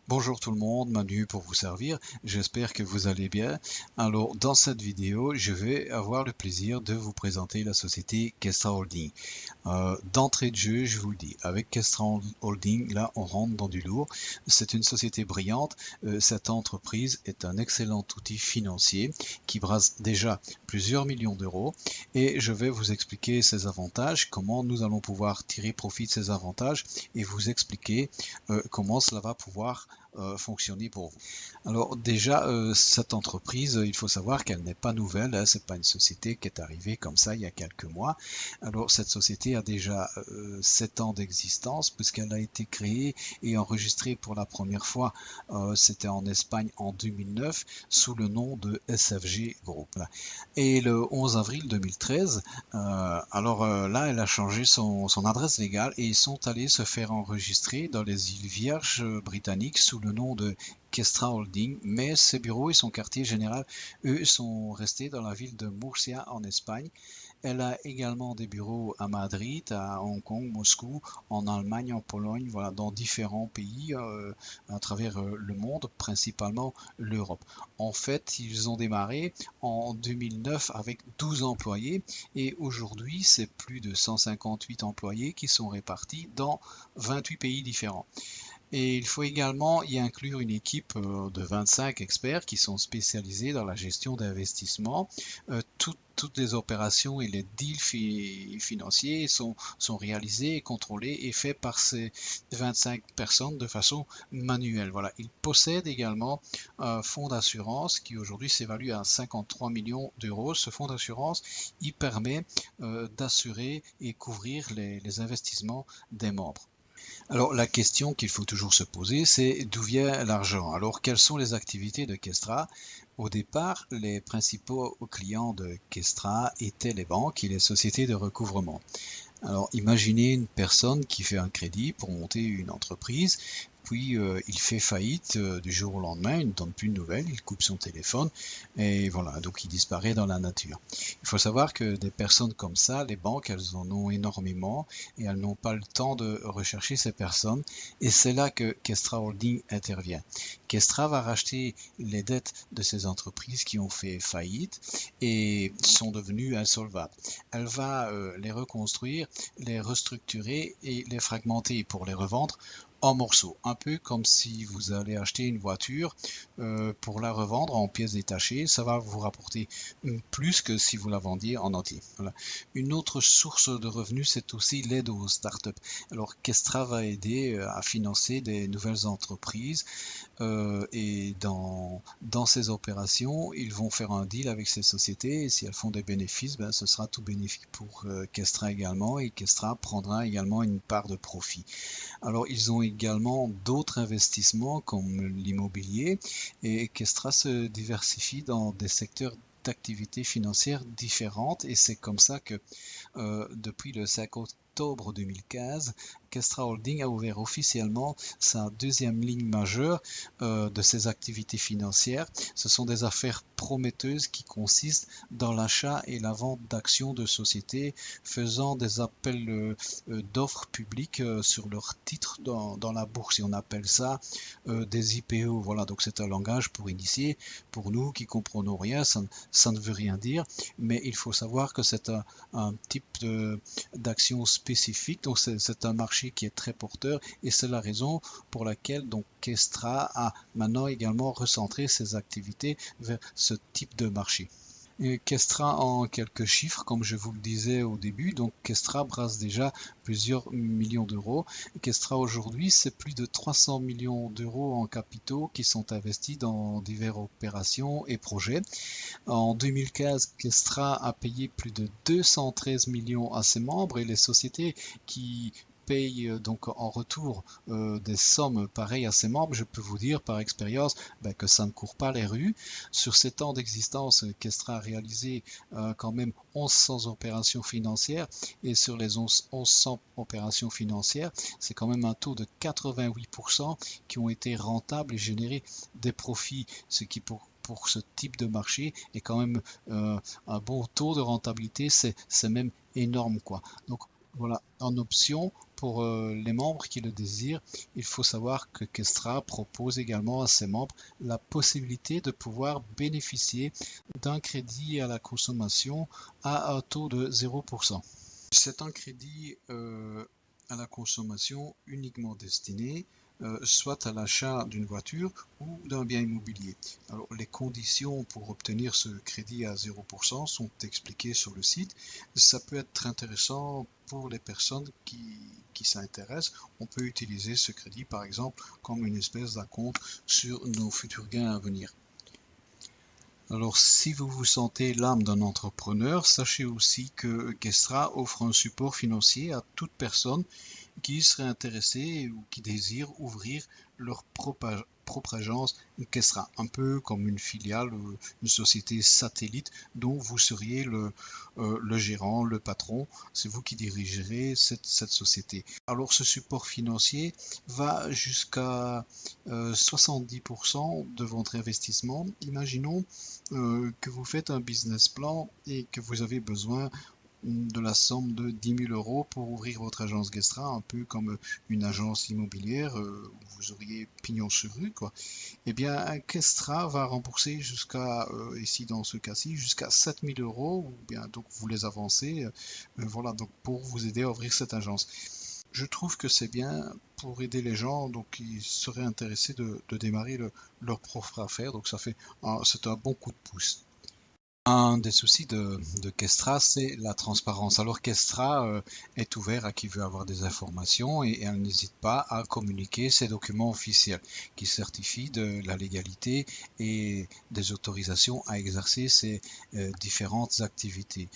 Bonjour tout le monde, Manu pour vous servir. J'espère que vous allez bien. Alors, dans cette vidéo, je vais avoir le plaisir de vous présenter la société Kestra Holding. D'entrée de jeu, je vous le dis, avec Kestra Holding, là, on rentre dans du lourd. C'est une société brillante. Cette entreprise est un excellent outil financier qui brasse déjà plusieurs millions d'euros. Et je vais vous expliquer ses avantages, comment nous allons pouvoir tirer profit de ces avantages et vous expliquer comment cela va pouvoir fonctionner pour vous. Alors déjà, cette entreprise, il faut savoir qu'elle n'est pas nouvelle, hein, c'est pas une société qui est arrivée comme ça il y a quelques mois. Alors cette société a déjà 7 ans d'existence puisqu'elle a été créée et enregistrée pour la première fois, c'était en Espagne en 2009 sous le nom de SFG Group. Et le 11 avril 2013, là, elle a changé son adresse légale et ils sont allés se faire enregistrer dans les îles Vierges britanniques sous le nom de Kestra Holding, mais ses bureaux et son quartier général, eux, sont restés dans la ville de Murcia en Espagne. Elle a également des bureaux à Madrid, à Hong Kong, Moscou, en Allemagne, en Pologne, voilà, dans différents pays à travers le monde, principalement l'Europe. En fait, ils ont démarré en 2009 avec 12 employés et aujourd'hui, c'est plus de 158 employés qui sont répartis dans 28 pays différents. Et il faut également y inclure une équipe de 25 experts qui sont spécialisés dans la gestion d'investissement. Toutes les opérations et les deals financiers sont réalisés et contrôlés et faits par ces 25 personnes de façon manuelle. Voilà. Ils possèdent également un fonds d'assurance qui aujourd'hui s'évalue à 53 millions d'euros. Ce fonds d'assurance, il permet d'assurer et couvrir les investissements des membres. Alors la question qu'il faut toujours se poser, c'est d'où vient l'argent? Alors quelles sont les activités de Kestra? Au départ, les principaux clients de Kestra étaient les banques et les sociétés de recouvrement. Alors imaginez une personne qui fait un crédit pour monter une entreprise, puis il fait faillite du jour au lendemain, il ne donne plus de nouvelles, il coupe son téléphone et voilà, donc il disparaît dans la nature. Il faut savoir que des personnes comme ça, les banques, elles en ont énormément et elles n'ont pas le temps de rechercher ces personnes et c'est là que Kestra Holding intervient. Kestra va racheter les dettes de ces entreprises qui ont fait faillite et sont devenues insolvables. Elle va les reconstruire, les restructurer et les fragmenter pour les revendre en morceaux. Un peu comme si vous allez acheter une voiture pour la revendre en pièces détachées, ça va vous rapporter plus que si vous la vendiez en entier. Voilà. Une autre source de revenus, c'est aussi l'aide aux startups. Alors Kestra va aider à financer des nouvelles entreprises et dans ces opérations, ils vont faire un deal avec ces sociétés et si elles font des bénéfices, ben, ce sera tout bénéfique pour Kestra également et Kestra prendra également une part de profit. Alors ils ont également d'autres investissements comme l'immobilier et Kestra se diversifie dans des secteurs d'activités financières différentes et c'est comme ça que depuis le 5 octobre 2015, Kestra Holding a ouvert officiellement sa deuxième ligne majeure de ses activités financières. Ce sont des affaires prometteuses qui consistent dans l'achat et la vente d'actions de sociétés faisant des appels d'offres publiques sur leurs titres dans la bourse. Et on appelle ça des IPO. Voilà, donc c'est un langage pour initier. Pour nous qui comprenons rien, ça ne veut rien dire, mais il faut savoir que c'est un type d'action spécifique. Donc c'est un marché qui est très porteur et c'est la raison pour laquelle donc Kestra a maintenant également recentré ses activités vers ce type de marché. Kestra en quelques chiffres, comme je vous le disais au début, donc Kestra brasse déjà plusieurs millions d'euros. Kestra aujourd'hui, c'est plus de 300 millions d'euros en capitaux qui sont investis dans diverses opérations et projets. En 2015, Kestra a payé plus de 213 millions à ses membres et les sociétés qui payent donc en retour des sommes pareilles à ses membres, je peux vous dire par expérience que ça ne court pas les rues. Sur 7 ans d'existence, Kestra a réalisé quand même 1100 opérations financières et sur les 1100 opérations financières, c'est quand même un taux de 88% qui ont été rentables et généré des profits, ce qui pour ce type de marché est quand même un bon taux de rentabilité, c'est même énorme quoi. Donc Voilà, en option pour les membres qui le désirent, il faut savoir que Kestra propose également à ses membres la possibilité de pouvoir bénéficier d'un crédit à la consommation à un taux de 0%. C'est un crédit à la consommation uniquement destiné soit à l'achat d'une voiture ou d'un bien immobilier. Alors, les conditions pour obtenir ce crédit à 0% sont expliquées sur le site. Ça peut être intéressant pour les personnes qui s'intéressent. On peut utiliser ce crédit, par exemple, comme une espèce d'acompte sur nos futurs gains à venir. Alors, si vous vous sentez l'âme d'un entrepreneur, sachez aussi que Kestra offre un support financier à toute personne qui serait intéressé ou qui désire ouvrir leur propre agence Kestra, un peu comme une filiale, une société satellite dont vous seriez le gérant, le patron, c'est vous qui dirigerez cette société. Alors ce support financier va jusqu'à 70% de votre investissement. Imaginons que vous faites un business plan et que vous avez besoin de la somme de 10 000 euros pour ouvrir votre agence Gestra, un peu comme une agence immobilière où vous auriez pignon sur rue, quoi. Eh bien, Gestra va rembourser jusqu'à, ici dans ce cas-ci, jusqu'à 7 000 euros, ou bien donc vous les avancez, voilà, donc pour vous aider à ouvrir cette agence. Je trouve que c'est bien pour aider les gens donc qui seraient intéressés de démarrer leur propre affaire, donc c'est un bon coup de pouce. Un des soucis de Kestra, c'est la transparence. Alors Kestra est ouvert à qui veut avoir des informations et elle n'hésite pas à communiquer ses documents officiels qui certifient de la légalité et des autorisations à exercer ces différentes activités.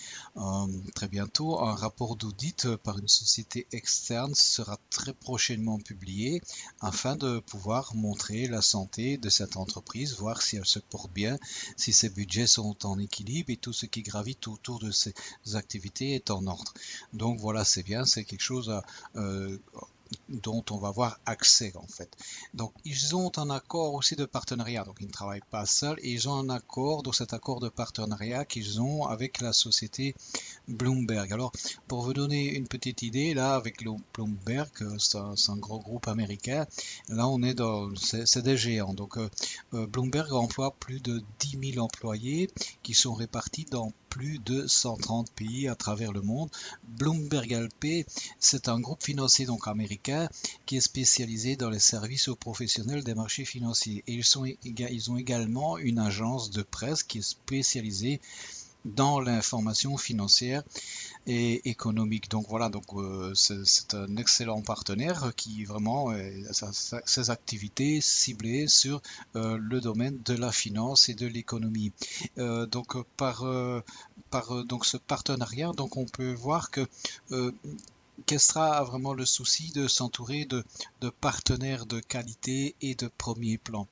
Très bientôt, un rapport d'audit par une société externe sera très prochainement publié afin de pouvoir montrer la santé de cette entreprise, voir si elle se porte bien, si ses budgets sont en équilibre et tout ce qui gravite autour de ces activités est en ordre. Donc voilà, c'est bien, c'est quelque chose dont on va avoir accès en fait. Donc ils ont un accord aussi de partenariat, donc ils ne travaillent pas seuls et ils ont un accord, dans cet accord de partenariat qu'ils ont avec la société Bloomberg. Alors pour vous donner une petite idée, là avec le Bloomberg, c'est un gros groupe américain, là on est c'est des géants. Donc Bloomberg emploie plus de 10 000 employés qui sont répartis dans plus de 130 pays à travers le monde. Bloomberg LP, c'est un groupe financier donc américain qui est spécialisé dans les services aux professionnels des marchés financiers. Et ils ont également une agence de presse qui est spécialisée dans l'information financière et économique. Donc voilà, donc c'est un excellent partenaire qui vraiment ses activités ciblées sur le domaine de la finance et de l'économie. Donc par donc ce partenariat, donc on peut voir que Kestra a vraiment le souci de s'entourer de partenaires de qualité et de premier plan.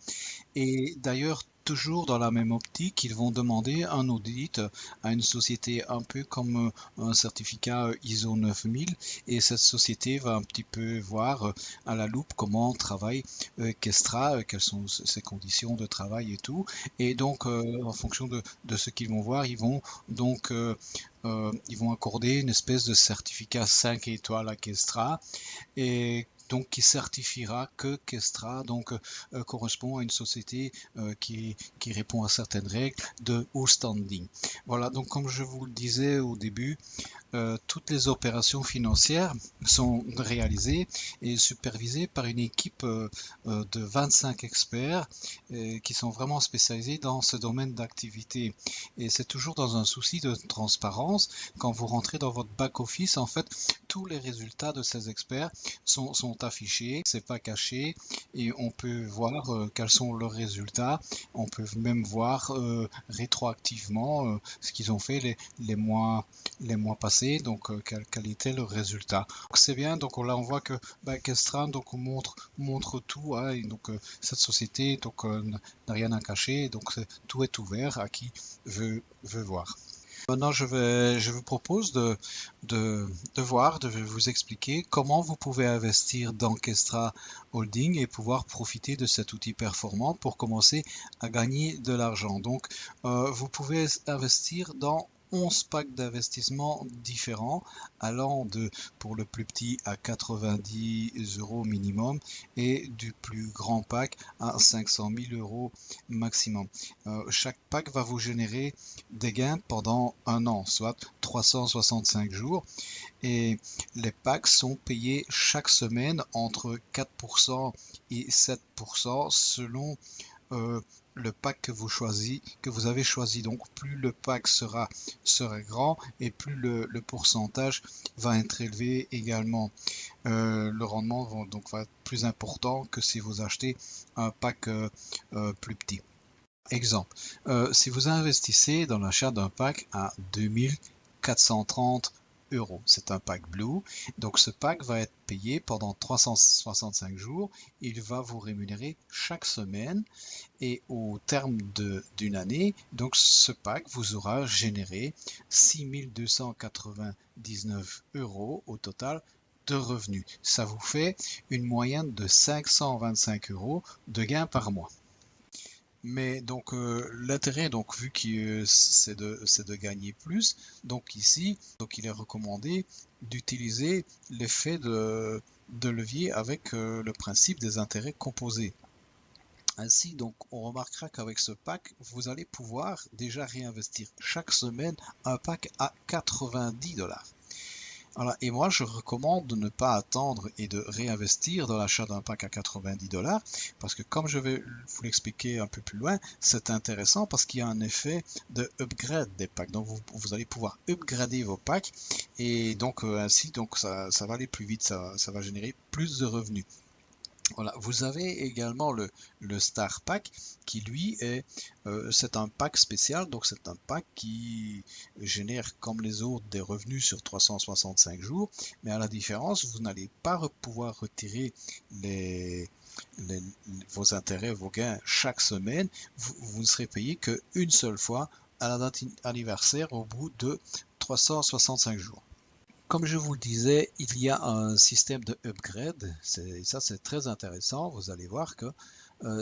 Et d'ailleurs, toujours dans la même optique, ils vont demander un audit à une société un peu comme un certificat ISO 9000 et cette société va un petit peu voir à la loupe comment travaille Kestra, quelles sont ses conditions de travail et tout. Et donc, en fonction de ce qu'ils vont voir, ils vont accorder une espèce de certificat 5 étoiles à Kestra et donc qui certifiera que Kestra correspond à une société qui répond à certaines règles de haut standing. Voilà, donc comme je vous le disais au début, toutes les opérations financières sont réalisées et supervisées par une équipe de 25 experts qui sont vraiment spécialisés dans ce domaine d'activité. Et c'est toujours dans un souci de transparence. Quand vous rentrez dans votre back-office, en fait, tous les résultats de ces experts sont affichés, c'est pas caché, et on peut voir quels sont leurs résultats. On peut même voir rétroactivement ce qu'ils ont fait les mois passés, donc quel était le résultat. C'est bien, donc là on voit que Kestra donc montre tout, hein, et donc cette société donc n'a rien à cacher, donc tout est ouvert à qui veut voir. Maintenant, je vous propose de vous expliquer comment vous pouvez investir dans Kestra Holding et pouvoir profiter de cet outil performant pour commencer à gagner de l'argent. Donc, vous pouvez investir dans 11 packs d'investissement différents, allant pour le plus petit à 90 € minimum et du plus grand pack à 500 000 € maximum. Chaque pack va vous générer des gains pendant un an, soit 365 jours. Et les packs sont payés chaque semaine entre 4% et 7% selon le pack que vous avez choisi. Donc plus le pack sera grand et plus le pourcentage va être élevé également. Le rendement va être plus important que si vous achetez un pack plus petit. Exemple, si vous investissez dans l'achat d'un pack à 2430 €, c'est un pack Blue, donc ce pack va être payé pendant 365 jours, il va vous rémunérer chaque semaine et au terme d'une année, donc ce pack vous aura généré 6 299 € au total de revenus. Ça vous fait une moyenne de 525 € de gain par mois. Mais donc l'intérêt, donc vu que c'est de gagner plus, donc ici, donc il est recommandé d'utiliser l'effet de levier avec le principe des intérêts composés. Ainsi, donc, on remarquera qu'avec ce pack, vous allez pouvoir déjà réinvestir chaque semaine un pack à 90 $. Voilà. Et moi, je recommande de ne pas attendre et de réinvestir dans l'achat d'un pack à 90 $, parce que comme je vais vous l'expliquer un peu plus loin, c'est intéressant parce qu'il y a un effet de upgrade des packs. Donc vous allez pouvoir upgrader vos packs et donc ainsi donc ça va aller plus vite, ça va générer plus de revenus. Voilà, vous avez également le Star Pack qui lui c'est un pack spécial, donc c'est un pack qui génère comme les autres des revenus sur 365 jours, mais à la différence, vous n'allez pas pouvoir retirer vos intérêts, vos gains chaque semaine, vous ne serez payé qu'une seule fois à la date anniversaire au bout de 365 jours. Comme je vous le disais, il y a un système de upgrade, ça c'est très intéressant, vous allez voir que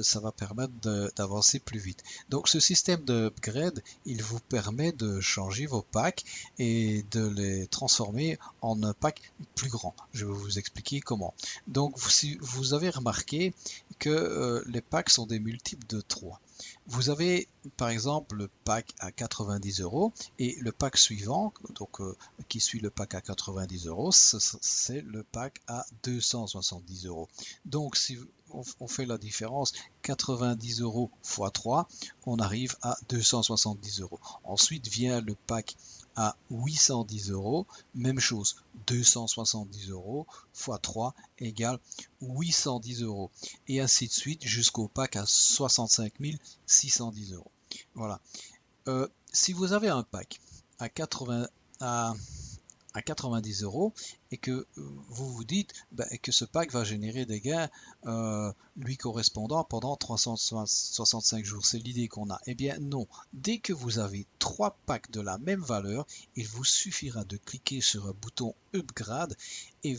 ça va permettre d'avancer plus vite. Donc ce système de upgrade, il vous permet de changer vos packs et de les transformer en un pack plus grand. Je vais vous expliquer comment. Donc si vous avez remarqué que les packs sont des multiples de 3. Vous avez par exemple le pack à 90 € et le pack suivant, donc qui suit le pack à 90 €, c'est le pack à 270 €. Donc si on fait la différence, 90 € x 3, on arrive à 270 €. Ensuite vient le pack à 810 €, même chose, 270 € x 3 égale 810 €. Et ainsi de suite jusqu'au pack à 65 610 €. Voilà. Si vous avez un pack à 90 € et que vous vous dites que ce pack va générer des gains lui correspondant pendant 365 jours, c'est l'idée qu'on a. Eh bien non, dès que vous avez 3 packs de la même valeur, il vous suffira de cliquer sur un bouton Upgrade et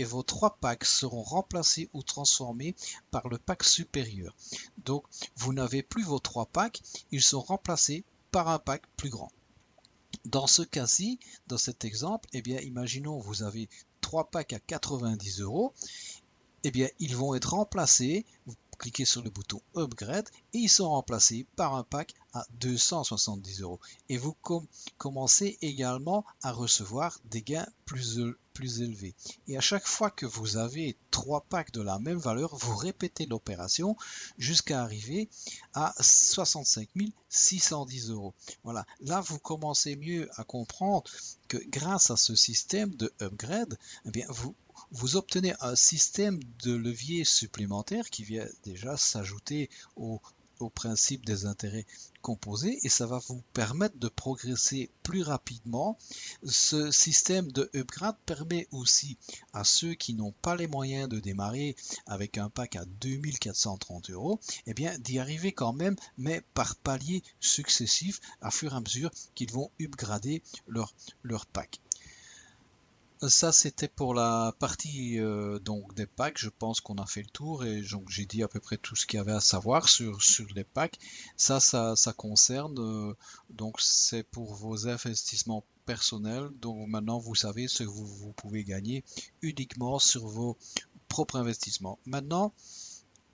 vos 3 packs seront remplacés ou transformés par le pack supérieur. Donc vous n'avez plus vos 3 packs, ils sont remplacés par un pack plus grand. Dans ce cas-ci, dans cet exemple, eh bien, imaginons vous avez 3 packs à 90 €, eh bien, ils vont être remplacés, vous cliquez sur le bouton Upgrade et ils sont remplacés par un pack à 270 €. Et vous commencez également à recevoir des gains plus élevés. Et à chaque fois que vous avez 3 packs de la même valeur, vous répétez l'opération jusqu'à arriver à 65 610 €. Voilà, là vous commencez mieux à comprendre que grâce à ce système de upgrade, eh bien, vous obtenez un système de levier supplémentaire qui vient déjà s'ajouter au principe des intérêts composés et ça va vous permettre de progresser plus rapidement. Ce système de upgrade permet aussi à ceux qui n'ont pas les moyens de démarrer avec un pack à 2430 €, eh bien d'y arriver quand même, mais par paliers successifs à fur et à mesure qu'ils vont upgrader leur pack. Ça, c'était pour la partie donc des packs. Je pense qu'on a fait le tour et donc j'ai dit à peu près tout ce qu'il y avait à savoir sur les packs. Ça concerne donc c'est pour vos investissements personnels. Donc maintenant vous savez ce que vous pouvez gagner uniquement sur vos propres investissements. Maintenant,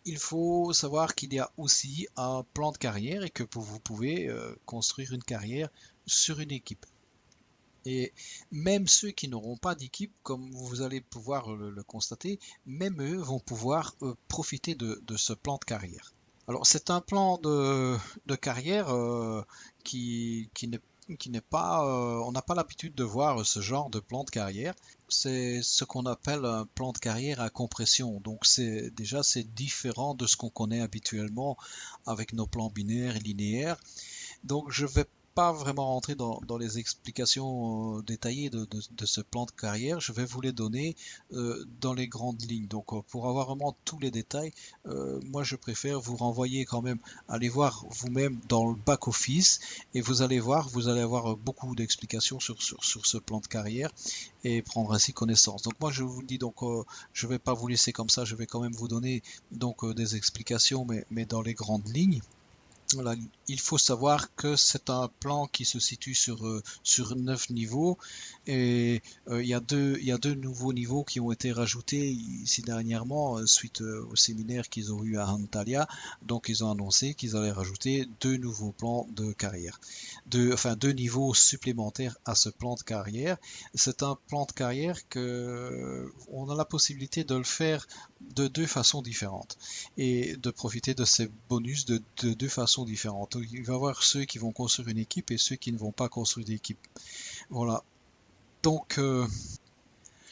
il faut savoir qu'il y a aussi un plan de carrière et que vous pouvez construire une carrière sur une équipe. Et même ceux qui n'auront pas d'équipe, comme vous allez pouvoir le constater, même eux vont pouvoir profiter de ce plan de carrière. Alors c'est un plan de carrière qui n'est pas, on n'a pas l'habitude de voir ce genre de plan de carrière. C'est ce qu'on appelle un plan de carrière à compression. Donc c'est différent de ce qu'on connaît habituellement avec nos plans binaires et linéaires. Donc je vais pas vraiment rentrer dans les explications détaillées de ce plan de carrière. Je vais vous les donner dans les grandes lignes. Donc pour avoir vraiment tous les détails, moi je préfère vous renvoyer quand même, aller voir vous-même dans le back-office et vous allez voir, vous allez avoir beaucoup d'explications sur ce plan de carrière et prendre ainsi connaissance. Donc moi je vous dis donc je vais pas vous laisser comme ça, je vais quand même vous donner donc des explications mais dans les grandes lignes. Voilà, il faut savoir que c'est un plan qui se situe sur 9 niveaux et il y a deux nouveaux niveaux qui ont été rajoutés ici dernièrement suite au séminaire qu'ils ont eu à Antalya. Donc ils ont annoncé qu'ils allaient rajouter deux nouveaux plans de carrière, enfin deux niveaux supplémentaires à ce plan de carrière. C'est un plan de carrière que on a la possibilité de le faire de deux façons différentes et de profiter de ces bonus de deux façons différentes. Il va y avoir ceux qui vont construire une équipe et ceux qui ne vont pas construire d'équipe. Voilà. Donc,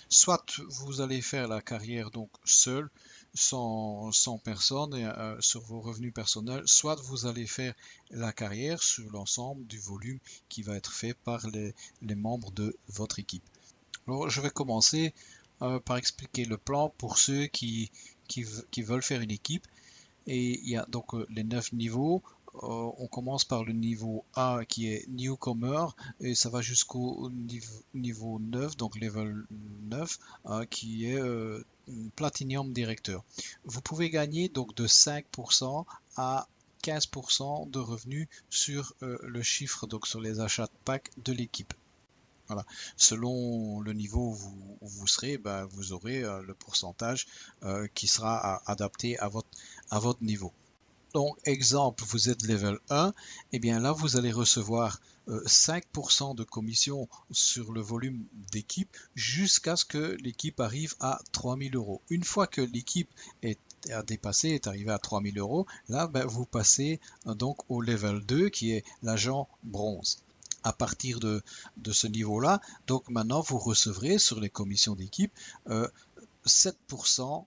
soit vous allez faire la carrière donc seul, sans personne et, sur vos revenus personnels, soit vous allez faire la carrière sur l'ensemble du volume qui va être fait par les membres de votre équipe. Alors, je vais commencer par expliquer le plan pour ceux qui veulent faire une équipe. Et il y a donc les 9 niveaux. On commence par le niveau A qui est Newcomer et ça va jusqu'au niveau 9, donc level 9, qui est Platinum Directeur. Vous pouvez gagner donc de 5% à 15% de revenus sur le chiffre, donc sur les achats de packs de l'équipe. Voilà. Selon le niveau où vous serez, ben, vous aurez le pourcentage qui sera adapté à votre niveau. Donc, exemple, vous êtes level 1, et bien là, vous allez recevoir 5% de commission sur le volume d'équipe jusqu'à ce que l'équipe arrive à 3000 euros. Une fois que l'équipe a dépassé, est arrivée à 3000 euros, là, ben, vous passez donc au level 2 qui est l'agent bronze. À partir de ce niveau-là, donc maintenant, vous recevrez sur les commissions d'équipe 7%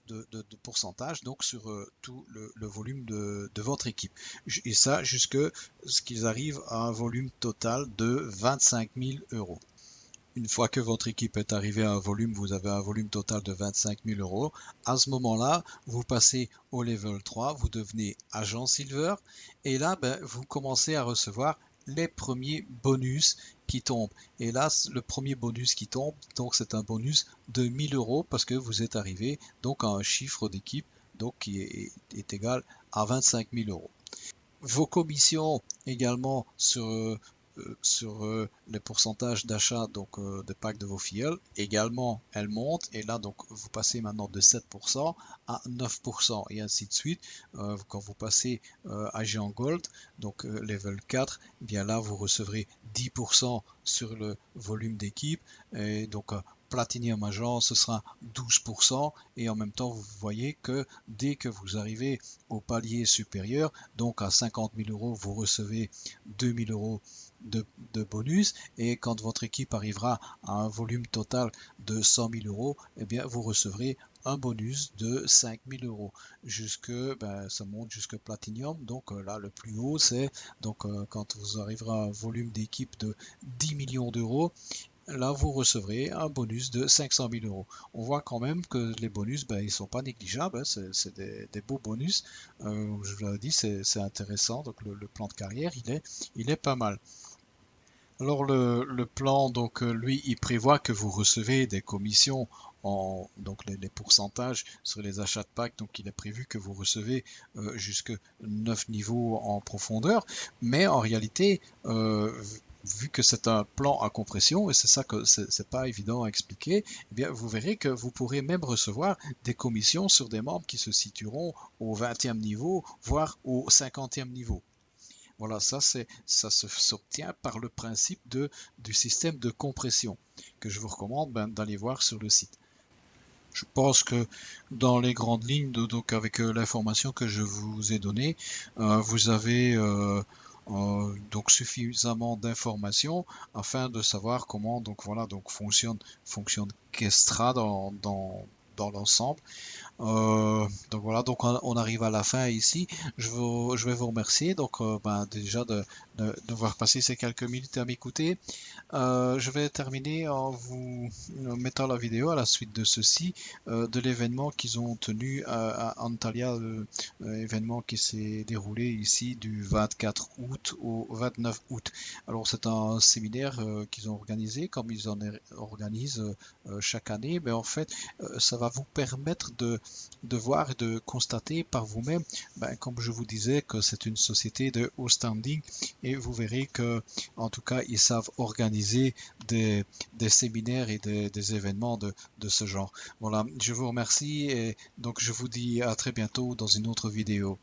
de pourcentage donc sur tout le volume de votre équipe. Et ça jusque ce qu'ils arrivent à un volume total de 25 000 euros. Une fois que votre équipe est arrivée à un volume, vous avez un volume total de 25 000 euros. À ce moment-là, vous passez au level 3, vous devenez agent silver et là, ben, vous commencez à recevoir les premiers bonus qui tombent. Et là, le premier bonus qui tombe, donc c'est un bonus de 1000 euros parce que vous êtes arrivé donc à un chiffre d'équipe donc qui est égal à 25 000 euros. Vos commissions également sur les pourcentages d'achat donc de packs de vos filleuls, également elles montent et là donc vous passez maintenant de 7% à 9% et ainsi de suite. Quand vous passez agent gold, donc level 4, eh bien là vous recevrez 10% sur le volume d'équipe et donc Platinum Agent, ce sera 12% et en même temps vous voyez que dès que vous arrivez au palier supérieur, donc à 50 000 euros, vous recevez 2 000 euros de bonus et quand votre équipe arrivera à un volume total de 100 000 euros, eh bien vous recevrez un bonus de 5 000 euros. Ben, ça monte jusque Platinum. Donc là, le plus haut, c'est donc quand vous arriverez à un volume d'équipe de 10 millions d'euros, là vous recevrez un bonus de 500 000 euros. On voit quand même que les bonus, ben, ils ne sont pas négligeables, hein, c'est des beaux bonus. Je vous l'ai dit, c'est intéressant, donc le plan de carrière, il est pas mal. Alors le plan, donc lui, il prévoit que vous recevez des commissions donc les pourcentages sur les achats de packs, donc il est prévu que vous recevez jusque 9 niveaux en profondeur, mais en réalité, vu que c'est un plan à compression, et c'est ça que c'est pas évident à expliquer, eh bien vous verrez que vous pourrez même recevoir des commissions sur des membres qui se situeront au 20e niveau, voire au 50e niveau. Voilà, ça s'obtient par le principe du système de compression que je vous recommande d'aller voir sur le site. Je pense que dans les grandes lignes, donc avec l'information que je vous ai donnée, vous avez donc suffisamment d'informations afin de savoir comment donc voilà donc fonctionne Kestra dans l'ensemble. Donc voilà, donc on arrive à la fin ici. Je vais vous remercier donc déjà d'avoir passé ces quelques minutes à m'écouter. Je vais terminer en vous mettant la vidéo à la suite de ceci, de l'événement qu'ils ont tenu à Antalya, événement qui s'est déroulé ici du 24 août au 29 août. Alors c'est un séminaire qu'ils ont organisé, comme ils en organisent chaque année, mais en fait ça va vous permettre de voir et de constater par vous-même, comme je vous disais, que c'est une société de haut standing et vous verrez que en tout cas, ils savent organiser des séminaires et des événements de ce genre. Voilà, je vous remercie et donc je vous dis à très bientôt dans une autre vidéo.